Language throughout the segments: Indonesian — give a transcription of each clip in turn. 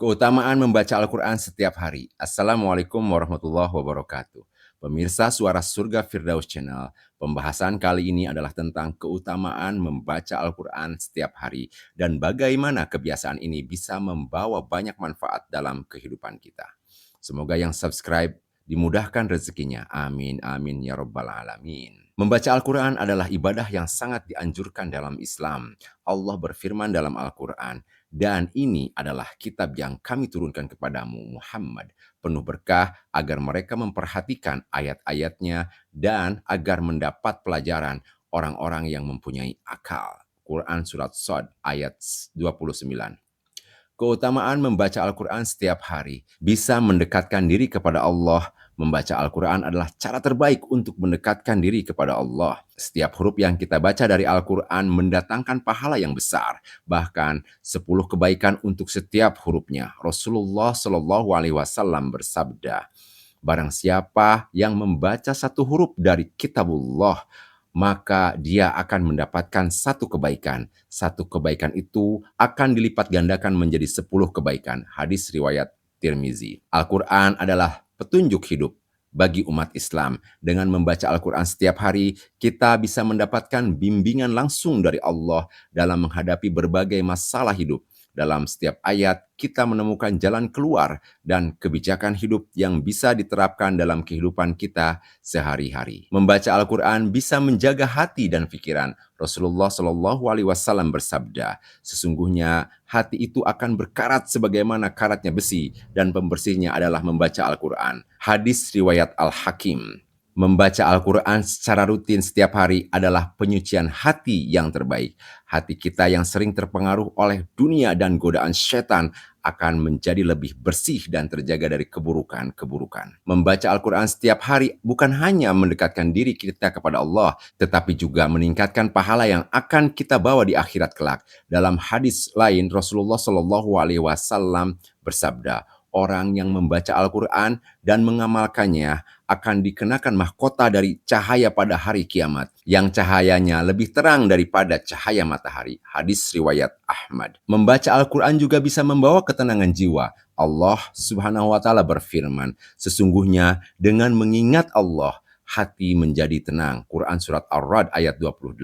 Keutamaan membaca Al-Quran setiap hari. Assalamualaikum warahmatullahi wabarakatuh. Pemirsa Suara Surga Firdaus Channel, pembahasan kali ini adalah tentang keutamaan membaca Al-Quran setiap hari dan bagaimana kebiasaan ini bisa membawa banyak manfaat dalam kehidupan kita. Semoga yang subscribe dimudahkan rezekinya. Amin, amin, ya rabbal alamin. Membaca Al-Quran adalah ibadah yang sangat dianjurkan dalam Islam. Allah berfirman dalam Al-Quran, dan ini adalah kitab yang kami turunkan kepadamu, Muhammad, penuh berkah agar mereka memperhatikan ayat-ayatnya dan agar mendapat pelajaran orang-orang yang mempunyai akal. Quran Surat Shad ayat 29. Keutamaan membaca Al-Quran setiap hari bisa mendekatkan diri kepada Allah. Membaca Al-Quran adalah cara terbaik untuk mendekatkan diri kepada Allah. Setiap huruf yang kita baca dari Al-Quran mendatangkan pahala yang besar. Bahkan 10 kebaikan untuk setiap hurufnya. Rasulullah SAW bersabda, barang siapa yang membaca satu huruf dari kitabullah, maka dia akan mendapatkan satu kebaikan. Satu kebaikan itu akan dilipat gandakan menjadi 10 kebaikan. Hadis riwayat Tirmizi. Al-Quran adalah petunjuk hidup bagi umat Islam. Dengan membaca Al-Quran setiap hari, kita bisa mendapatkan bimbingan langsung dari Allah dalam menghadapi berbagai masalah hidup. Dalam setiap ayat, kita menemukan jalan keluar dan kebijakan hidup yang bisa diterapkan dalam kehidupan kita sehari-hari. Membaca Al-Quran bisa menjaga hati dan pikiran. Rasulullah SAW bersabda, sesungguhnya hati itu akan berkarat sebagaimana karatnya besi dan pembersihnya adalah membaca Al-Quran. Hadis riwayat Al-Hakim. Membaca Al-Quran secara rutin setiap hari adalah penyucian hati yang terbaik. Hati kita yang sering terpengaruh oleh dunia dan godaan setan akan menjadi lebih bersih dan terjaga dari keburukan-keburukan. Membaca Al-Quran setiap hari bukan hanya mendekatkan diri kita kepada Allah, tetapi juga meningkatkan pahala yang akan kita bawa di akhirat kelak. Dalam hadis lain, Rasulullah SAW bersabda, orang yang membaca Al-Quran dan mengamalkannya akan dikenakan mahkota dari cahaya pada hari kiamat, yang cahayanya lebih terang daripada cahaya matahari. Hadis riwayat Ahmad. Membaca Al-Quran juga bisa membawa ketenangan jiwa. Allah Subhanahu wa Ta'ala berfirman, sesungguhnya dengan mengingat Allah, hati menjadi tenang. Quran Surat Ar-Ra'd ayat 28.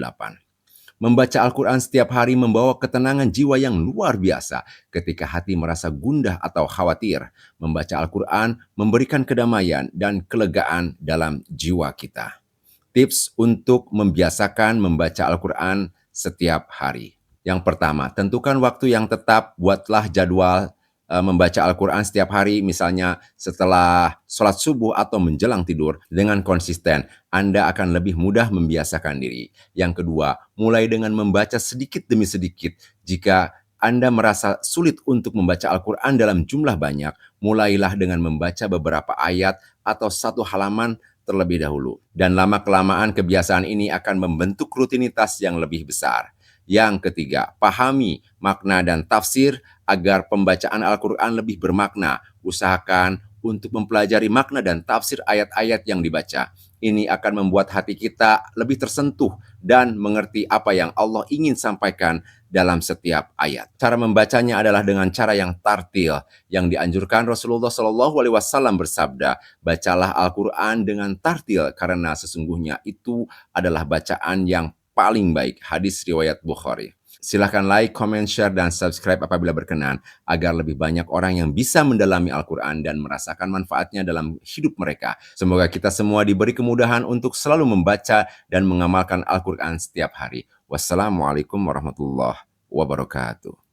Membaca Al-Quran setiap hari membawa ketenangan jiwa yang luar biasa ketika hati merasa gundah atau khawatir. Membaca Al-Quran memberikan kedamaian dan kelegaan dalam jiwa kita. Tips untuk membiasakan membaca Al-Quran setiap hari. Yang pertama, tentukan waktu yang tetap, buatlah jadwal membaca Al-Quran setiap hari, misalnya setelah sholat subuh atau menjelang tidur. Dengan konsisten, Anda akan lebih mudah membiasakan diri. Yang kedua, mulai dengan membaca sedikit demi sedikit. Jika Anda merasa sulit untuk membaca Al-Quran dalam jumlah banyak, mulailah dengan membaca beberapa ayat atau satu halaman terlebih dahulu. Dan lama-kelamaan kebiasaan ini akan membentuk rutinitas yang lebih besar. Yang ketiga, pahami makna dan tafsir agar pembacaan Al-Quran lebih bermakna. Usahakan untuk mempelajari makna dan tafsir ayat-ayat yang dibaca. Ini akan membuat hati kita lebih tersentuh dan mengerti apa yang Allah ingin sampaikan dalam setiap ayat. Cara membacanya adalah dengan cara yang tartil. Yang dianjurkan Rasulullah SAW bersabda, bacalah Al-Quran dengan tartil karena sesungguhnya itu adalah bacaan yang paling baik. Hadis riwayat Bukhari. Silahkan like, comment, share, dan subscribe apabila berkenan, agar lebih banyak orang yang bisa mendalami Al-Quran dan merasakan manfaatnya dalam hidup mereka. Semoga kita semua diberi kemudahan untuk selalu membaca dan mengamalkan Al-Quran setiap hari. Wassalamualaikum warahmatullahi wabarakatuh.